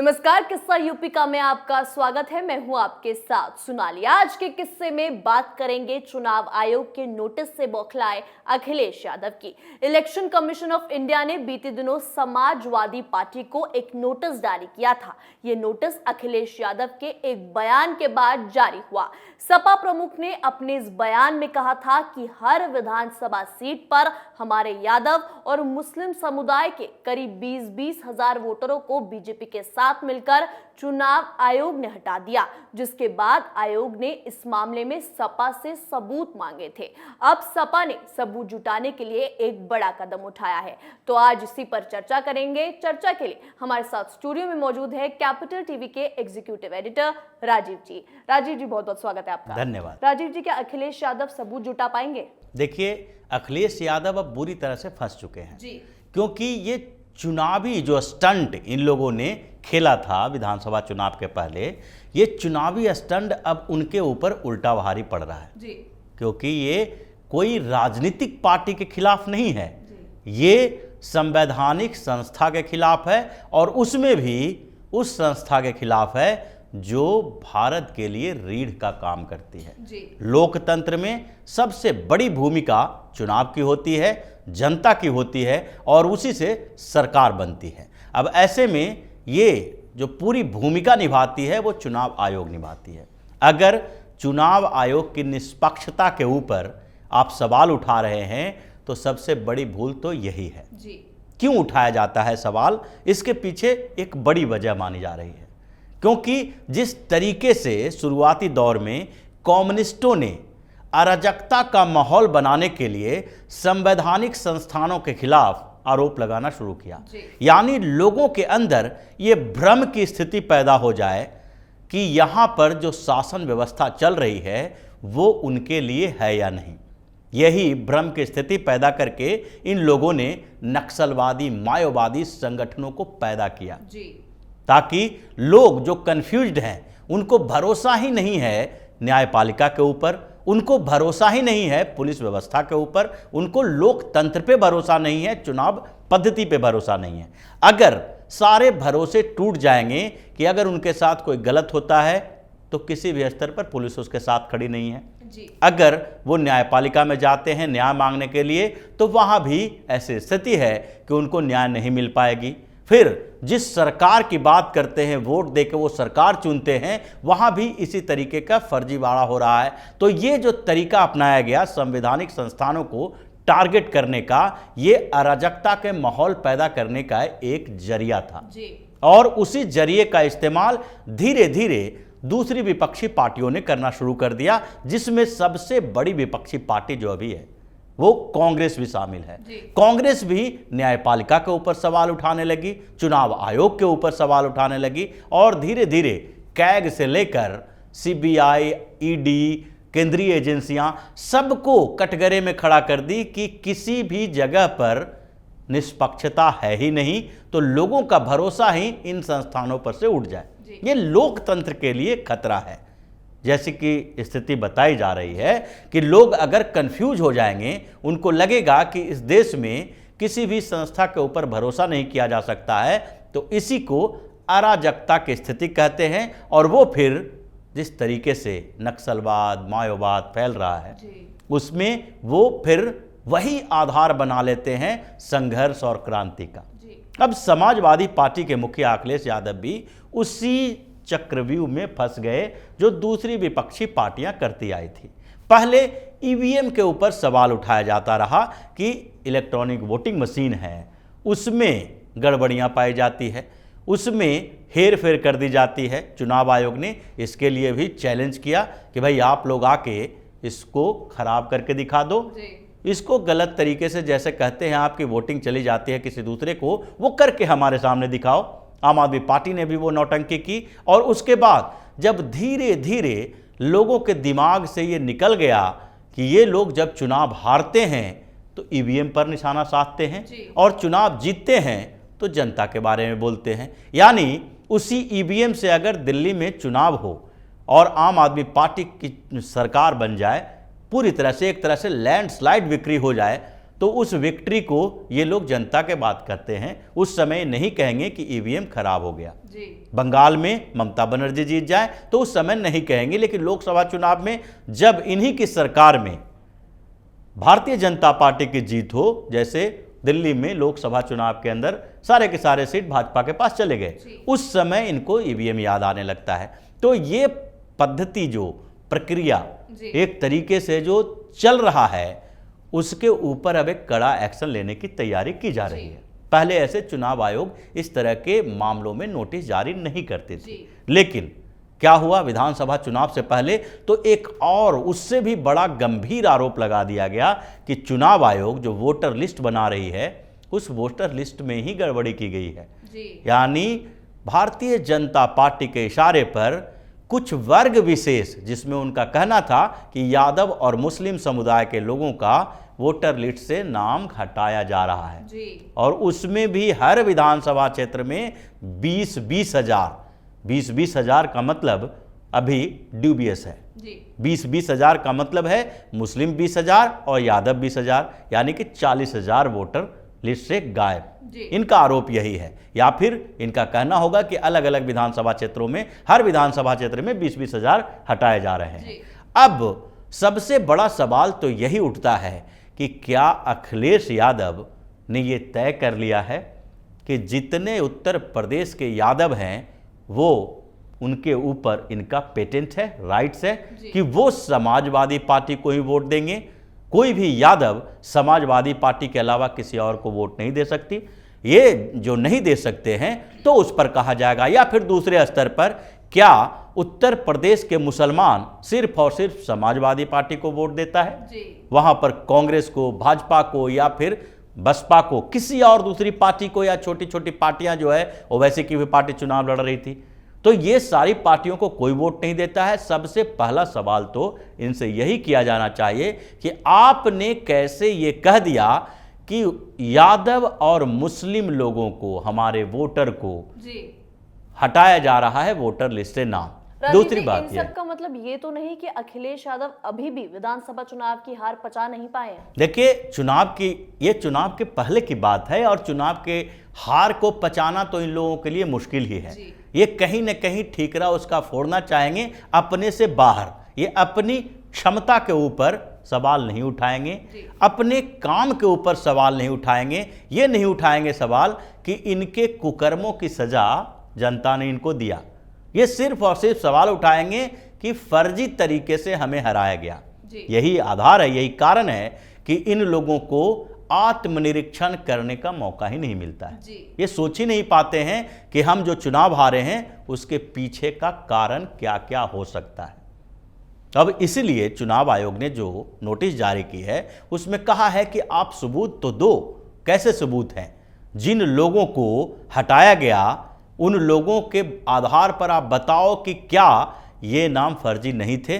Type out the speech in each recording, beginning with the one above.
नमस्कार, किस्सा यूपी का में आपका स्वागत है। मैं हूं आपके साथ सोनाली। आज के किस्से में बात करेंगे चुनाव आयोग के नोटिस से बौखलाए अखिलेश यादव की। इलेक्शन कमीशन ऑफ इंडिया ने बीते दिनों समाजवादी पार्टी को एक नोटिस जारी किया था। ये नोटिस अखिलेश यादव के एक बयान के बाद जारी हुआ। सपा प्रमुख ने अपने इस बयान में कहा था कि हर विधानसभा सीट पर हमारे यादव और मुस्लिम समुदाय के करीब 20-20 हजार वोटरों को बीजेपी के साथ मिलकर चुनाव आयोग ने हटा दिया, जिसके बाद आयोग ने इस मामले में सपा से सबूत मांगे थे। अब सपा ने सबूत जुटाने के लिए एक बड़ा कदम उठाया है, तो आज इसी पर चर्चा करेंगे। चर्चा के लिए हमारे साथ स्टूडियो में मौजूद है कैपिटल टीवी के एग्जीक्यूटिव एडिटर राजीव जी। राजीव जी, बहुत बहुत स्वागत है आपका। धन्यवाद। राजीव जी, क्या अखिलेश यादव सबूत जुटा पाएंगे? देखिए, अखिलेश यादव अब बुरी तरह से फंस चुके हैं जी। क्योंकि ये चुनावी जो स्टंट इन लोगों ने खेला था विधानसभा चुनाव के पहले, ये चुनावी स्टंट अब उनके ऊपर उल्टा भारी पड़ रहा है जी। क्योंकि ये कोई राजनीतिक पार्टी के खिलाफ नहीं है, ये संवैधानिक संस्था के खिलाफ है और उसमें भी उस संस्था के खिलाफ है जो भारत के लिए रीढ़ का काम करती है। लोकतंत्र में सबसे बड़ी भूमिका चुनाव की होती है, जनता की होती है और उसी से सरकार बनती है। अब ऐसे में ये जो पूरी भूमिका निभाती है वो चुनाव आयोग निभाती है। अगर चुनाव आयोग की निष्पक्षता के ऊपर आप सवाल उठा रहे हैं तो सबसे बड़ी भूल तो यही है। क्यों उठाया जाता है सवाल? इसके पीछे एक बड़ी वजह मानी जा रही है, क्योंकि जिस तरीके से शुरुआती दौर में कम्युनिस्टों ने अराजकता का माहौल बनाने के लिए संवैधानिक संस्थानों के खिलाफ आरोप लगाना शुरू किया, यानी लोगों के अंदर ये भ्रम की स्थिति पैदा हो जाए कि यहाँ पर जो शासन व्यवस्था चल रही है वो उनके लिए है या नहीं। यही भ्रम की स्थिति पैदा करके इन लोगों ने नक्सलवादी माओवादी संगठनों को पैदा किया, ताकि लोग जो कंफ्यूज्ड हैं, उनको भरोसा ही नहीं है न्यायपालिका के ऊपर, उनको भरोसा ही नहीं है पुलिस व्यवस्था के ऊपर, उनको लोकतंत्र पे भरोसा नहीं है, चुनाव पद्धति पे भरोसा नहीं है। अगर सारे भरोसे टूट जाएंगे कि अगर उनके साथ कोई गलत होता है तो किसी भी स्तर पर पुलिस उसके साथ खड़ी नहीं है। अगर वो न्यायपालिका में जाते हैं न्याय मांगने के लिए तो वहाँ भी ऐसी स्थिति है कि उनको न्याय नहीं मिल पाएगी। फिर जिस सरकार की बात करते हैं, वोट देकर वो सरकार चुनते हैं, वहाँ भी इसी तरीके का फर्जीवाड़ा हो रहा है। तो ये जो तरीका अपनाया गया संवैधानिक संस्थानों को टारगेट करने का, ये अराजकता के माहौल पैदा करने का एक जरिया था और उसी जरिए का इस्तेमाल धीरे धीरे दूसरी विपक्षी पार्टियों ने करना शुरू कर दिया, जिसमें सबसे बड़ी विपक्षी पार्टी जो अभी है वो कांग्रेस भी शामिल है। कांग्रेस भी न्यायपालिका के ऊपर सवाल उठाने लगी, चुनाव आयोग के ऊपर सवाल उठाने लगी और धीरे धीरे कैग से लेकर सीबीआई, ईडी, केंद्रीय एजेंसियां सबको कटघरे में खड़ा कर दी कि किसी भी जगह पर निष्पक्षता है ही नहीं, तो लोगों का भरोसा ही इन संस्थानों पर से उठ जाए। ये लोकतंत्र के लिए खतरा है। जैसी कि स्थिति बताई जा रही है कि लोग अगर कंफ्यूज हो जाएंगे, उनको लगेगा कि इस देश में किसी भी संस्था के ऊपर भरोसा नहीं किया जा सकता है, तो इसी को अराजकता की स्थिति कहते हैं। और वो फिर जिस तरीके से नक्सलवाद माओवाद फैल रहा है, उसमें वो फिर वही आधार बना लेते हैं संघर्ष और क्रांति का। अब समाजवादी पार्टी के मुखिया अखिलेश यादव भी उसी चक्रव्यूह में फंस गए जो दूसरी विपक्षी पार्टियां करती आई थी। पहले ईवीएम के ऊपर सवाल उठाया जाता रहा कि इलेक्ट्रॉनिक वोटिंग मशीन है, उसमें गड़बड़ियां पाई जाती है, उसमें हेर फेर कर दी जाती है। चुनाव आयोग ने इसके लिए भी चैलेंज किया कि भाई आप लोग आके इसको खराब करके दिखा दो, इसको गलत तरीके से जैसे कहते हैं आपकी वोटिंग चली जाती है किसी दूसरे को, वो करके हमारे सामने दिखाओ। आम आदमी पार्टी ने भी वो नौटंकी की और उसके बाद जब धीरे धीरे लोगों के दिमाग से ये निकल गया कि ये लोग जब चुनाव हारते हैं तो ईवीएम पर निशाना साधते हैं और चुनाव जीतते हैं तो जनता के बारे में बोलते हैं, यानी उसी ईवीएम से अगर दिल्ली में चुनाव हो और आम आदमी पार्टी की सरकार बन जाए, पूरी तरह से एक तरह से लैंडस्लाइड विक्री हो जाए, तो उस विक्ट्री को ये लोग जनता के बात करते हैं। उस समय नहीं कहेंगे कि ईवीएम खराब हो गया। बंगाल में ममता बनर्जी जीत जाए तो उस समय नहीं कहेंगे, लेकिन लोकसभा चुनाव में जब इन्हीं की सरकार में भारतीय जनता पार्टी की जीत हो, जैसे दिल्ली में लोकसभा चुनाव के अंदर सारे के सारे सीट भाजपा के पास चले गए, उस समय इनको ईवीएम याद आने लगता है। तो ये पद्धति, जो प्रक्रिया एक तरीके से जो चल रहा है, उसके ऊपर अब एक कड़ा एक्शन लेने की तैयारी की जा रही है। पहले ऐसे चुनाव आयोग इस तरह के मामलों में नोटिस जारी नहीं करते थे, लेकिन क्या हुआ, विधानसभा चुनाव से पहले तो एक और उससे भी बड़ा गंभीर आरोप लगा दिया गया कि चुनाव आयोग जो वोटर लिस्ट बना रही है, उस वोटर लिस्ट में ही गड़बड़ी की गई है। यानी भारतीय जनता पार्टी के इशारे पर कुछ वर्ग विशेष, जिसमें उनका कहना था कि यादव और मुस्लिम समुदाय के लोगों का वोटर लिस्ट से नाम हटाया जा रहा है, और उसमें भी हर विधानसभा क्षेत्र में 20-20 हजार का मतलब अभी ड्यूबियस है। 20-20 हजार का मतलब है मुस्लिम 20,000 और यादव 20,000, यानी कि 40,000 वोटर लिस्ट से गायब। इनका आरोप यही है, या फिर इनका कहना होगा कि अलग अलग विधानसभा क्षेत्रों में, हर विधानसभा क्षेत्र में 20-20 हजार हटाए जा रहे हैं। अब सबसे बड़ा सवाल तो यही उठता है कि क्या अखिलेश यादव ने ये तय कर लिया है कि जितने उत्तर प्रदेश के यादव हैं, वो उनके ऊपर इनका पेटेंट है, राइट्स है कि वो समाजवादी पार्टी को ही वोट देंगे। कोई भी यादव समाजवादी पार्टी के अलावा किसी और को वोट नहीं दे सकती। ये जो नहीं दे सकते हैं तो उस पर कहा जाएगा। या फिर दूसरे स्तर पर, क्या उत्तर प्रदेश के मुसलमान सिर्फ और सिर्फ समाजवादी पार्टी को वोट देता है? वहां पर कांग्रेस को, भाजपा को, या फिर बसपा को, किसी और दूसरी पार्टी को, या छोटी छोटी पार्टियां जो है वो वैसे की भी पार्टी चुनाव लड़ रही थी, तो ये सारी पार्टियों को कोई वोट नहीं देता है। सबसे पहला सवाल तो इनसे यही किया जाना चाहिए कि आपने कैसे ये कह दिया कि यादव और मुस्लिम लोगों को, हमारे वोटर को हटाया जा रहा है वोटर लिस्ट से नाम। दूसरी बात इन सब का मतलब ये तो नहीं कि अखिलेश यादव अभी भी विधानसभा चुनाव की हार पचा नहीं पाए हैं। देखिए, ये चुनाव के पहले की बात है, और चुनाव के हार को पचाना तो इन लोगों के लिए मुश्किल ही है। ये कहीं न कहीं ठीकरा उसका फोड़ना चाहेंगे अपने से बाहर। ये अपनी क्षमता के ऊपर सवाल नहीं उठाएंगे, अपने काम के ऊपर सवाल नहीं उठाएंगे। ये नहीं उठाएंगे सवाल कि इनके कुकर्मों की सजा जनता ने इनको दिया। ये सिर्फ और सिर्फ सवाल उठाएंगे कि फर्जी तरीके से हमें हराया गया। यही आधार है, यही कारण है कि इन लोगों को आत्मनिरीक्षण करने का मौका ही नहीं मिलता है। ये सोच ही नहीं पाते हैं कि हम जो चुनाव हारे हैं उसके पीछे का कारण क्या क्या हो सकता है। अब इसलिए चुनाव आयोग ने जो नोटिस जारी की है उसमें कहा है कि आप सबूत तो दो। कैसे सबूत हैं? जिन लोगों को हटाया गया उन लोगों के आधार पर आप बताओ कि क्या ये नाम फर्जी नहीं थे,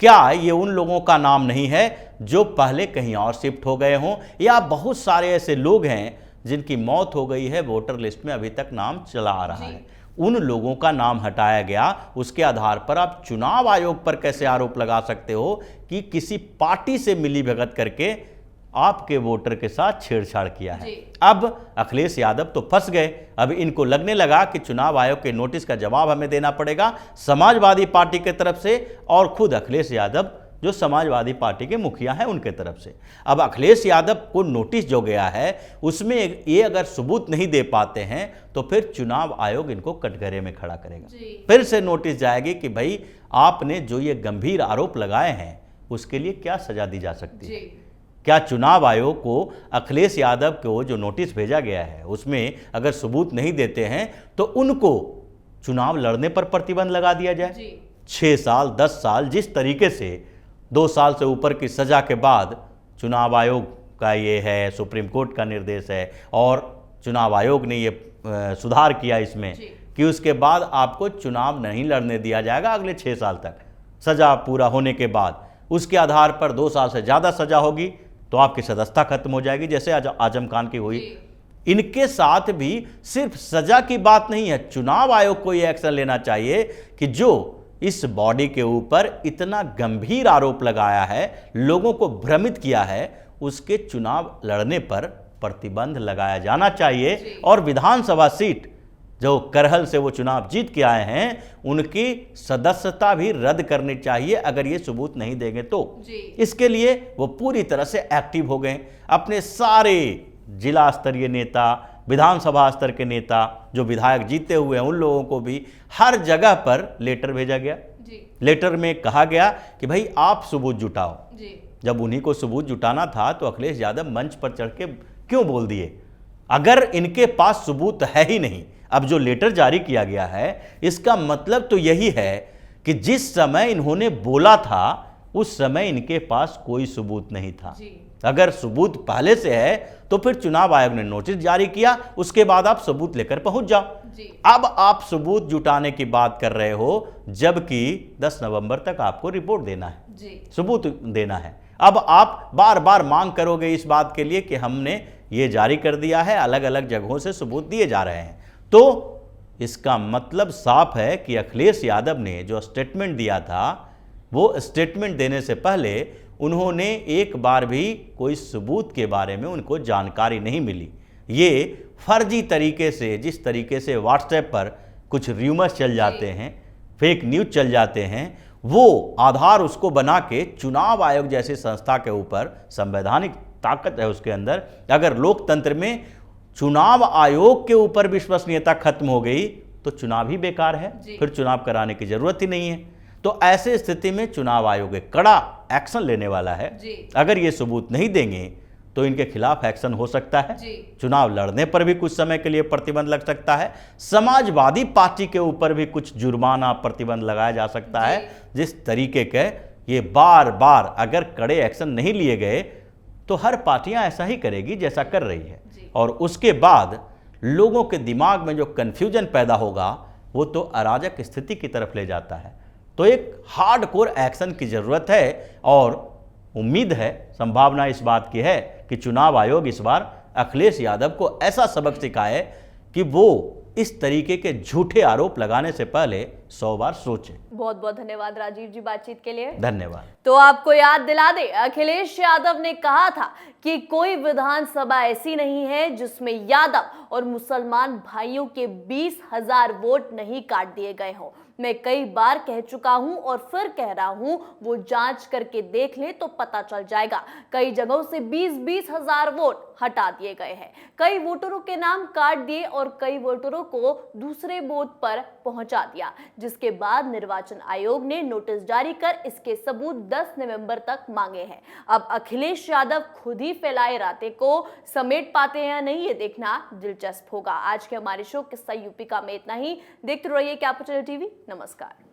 क्या ये उन लोगों का नाम नहीं है जो पहले कहीं और शिफ्ट हो गए हों, या बहुत सारे ऐसे लोग हैं जिनकी मौत हो गई है, वोटर लिस्ट में अभी तक नाम चला आ रहा है, उन लोगों का नाम हटाया गया। उसके आधार पर आप चुनाव आयोग पर कैसे आरोप लगा सकते हो कि किसी पार्टी से मिली भगत करके आपके वोटर के साथ छेड़छाड़ किया है। अब अखिलेश यादव तो फंस गए। अब इनको लगने लगा कि चुनाव आयोग के नोटिस का जवाब हमें देना पड़ेगा समाजवादी पार्टी की तरफ से, और खुद अखिलेश यादव जो समाजवादी पार्टी के मुखिया हैं उनके तरफ से। अब अखिलेश यादव को नोटिस जो गया है उसमें ये अगर सबूत नहीं दे पाते हैं तो फिर चुनाव आयोग इनको कटघरे में खड़ा करेगा। फिर से नोटिस जाएगी कि भाई आपने जो ये गंभीर आरोप लगाए हैं उसके लिए क्या सजा दी जा सकती है। क्या चुनाव आयोग को अखिलेश यादव को जो नोटिस भेजा गया है उसमें अगर सबूत नहीं देते हैं तो उनको चुनाव लड़ने पर प्रतिबंध लगा दिया जाए? 6 साल 10 साल जिस तरीके से 2 साल से ऊपर की सजा के बाद चुनाव आयोग का ये है, सुप्रीम कोर्ट का निर्देश है, और चुनाव आयोग ने ये सुधार किया इसमें कि उसके बाद आपको चुनाव नहीं लड़ने दिया जाएगा अगले 6 साल तक, सजा पूरा होने के बाद। उसके आधार पर 2 साल से ज़्यादा सजा होगी तो आपकी सदस्यता खत्म हो जाएगी, जैसे आजम खान की हुई। इनके साथ भी सिर्फ सजा की बात नहीं है, चुनाव आयोग को यह एक्शन लेना चाहिए कि जो इस बॉडी के ऊपर इतना गंभीर आरोप लगाया है, लोगों को भ्रमित किया है, उसके चुनाव लड़ने पर प्रतिबंध लगाया जाना चाहिए और विधानसभा सीट जो करहल से वो चुनाव जीत के आए हैं उनकी सदस्यता भी रद्द करनी चाहिए अगर ये सबूत नहीं देंगे तो। इसके लिए वो पूरी तरह से एक्टिव हो गए। अपने सारे जिला स्तरीय नेता, विधानसभा स्तर के नेता जो विधायक जीते हुए हैं उन लोगों को भी हर जगह पर लेटर भेजा गया। लेटर में कहा गया कि भाई आप सबूत जुटाओ। जब उन्हीं को सबूत जुटाना था तो अखिलेश यादव मंच पर चढ़ के क्यों बोल दिए? अगर इनके पास सबूत है ही नहीं, अब जो लेटर जारी किया गया है इसका मतलब तो यही है कि जिस समय इन्होंने बोला था उस समय इनके पास कोई सबूत नहीं था। अगर सबूत पहले से है तो फिर चुनाव आयोग ने नोटिस जारी किया, उसके बाद आप सबूत लेकर पहुंच जाओ। अब आप सबूत जुटाने की बात कर रहे हो जबकि 10 नवंबर तक आपको रिपोर्ट देना है, सबूत देना है। अब आप बार बार मांग करोगे इस बात के लिए कि हमने ये जारी कर दिया है, अलग अलग जगहों से सबूत दिए जा रहे हैं, तो इसका मतलब साफ है कि अखिलेश यादव ने जो स्टेटमेंट दिया था वो स्टेटमेंट देने से पहले उन्होंने एक बार भी कोई सबूत के बारे में उनको जानकारी नहीं मिली। ये फर्जी तरीके से, जिस तरीके से व्हाट्सएप पर कुछ र्यूमर्स चल जाते हैं, फेक न्यूज़ चल जाते हैं, वो आधार उसको बना के चुनाव आयोग जैसी संस्था के ऊपर, संवैधानिक ताकत है उसके अंदर, अगर लोकतंत्र में चुनाव आयोग के ऊपर विश्वसनीयता खत्म हो गई तो चुनाव ही बेकार है, फिर चुनाव कराने की जरूरत ही नहीं है। तो ऐसे स्थिति में चुनाव आयोग एक कड़ा एक्शन लेने वाला है। अगर ये सबूत नहीं देंगे तो इनके खिलाफ एक्शन हो सकता है, चुनाव लड़ने पर भी कुछ समय के लिए प्रतिबंध लग सकता है, समाजवादी पार्टी के ऊपर भी कुछ जुर्माना प्रतिबंध लगाया जा सकता है। जिस तरीके के ये बार बार अगर कड़े एक्शन नहीं लिए गए तो हर पार्टियां ऐसा ही करेगी जैसा कर रही है, और उसके बाद लोगों के दिमाग में जो कन्फ्यूजन पैदा होगा वो तो अराजक स्थिति की तरफ ले जाता है। तो एक हार्डकोर एक्शन की जरूरत है और उम्मीद है, संभावना इस बात की है कि चुनाव आयोग इस बार अखिलेश यादव को ऐसा सबक सिखाए कि वो इस तरीके के झूठे आरोप लगाने से पहले 100 बार सोचे। बहुत बहुत धन्यवाद राजीव जी बातचीत के लिए। धन्यवाद। तो आपको याद दिला दे, अखिलेश यादव ने कहा था कि कोई विधानसभा ऐसी नहीं है जिसमें यादव और मुसलमान भाइयों के 20,000 वोट नहीं काट दिए गए हों। मैं कई बार कह चुका हूं और फिर कह रहा हूं, वो जांच करके देख ले तो पता चल जाएगा। कई जगहों से 20-20 हजार वोट हटा दिए गए हैं, कई वोटरों के नाम काट दिए और कई वोटरों को दूसरे बूथ पर पहुंचा दिया, जिसके बाद निर्वाचन आयोग ने नोटिस जारी कर इसके सबूत 10 नवंबर तक मांगे हैं। अब अखिलेश यादव खुद ही फैलाए राते को समेट पाते हैं या नहीं, ये देखना दिलचस्प होगा। आज के हमारे शो किस्सा यूपी का में इतना ही। देखते रहिए कैपिटल टीवी। नमस्कार।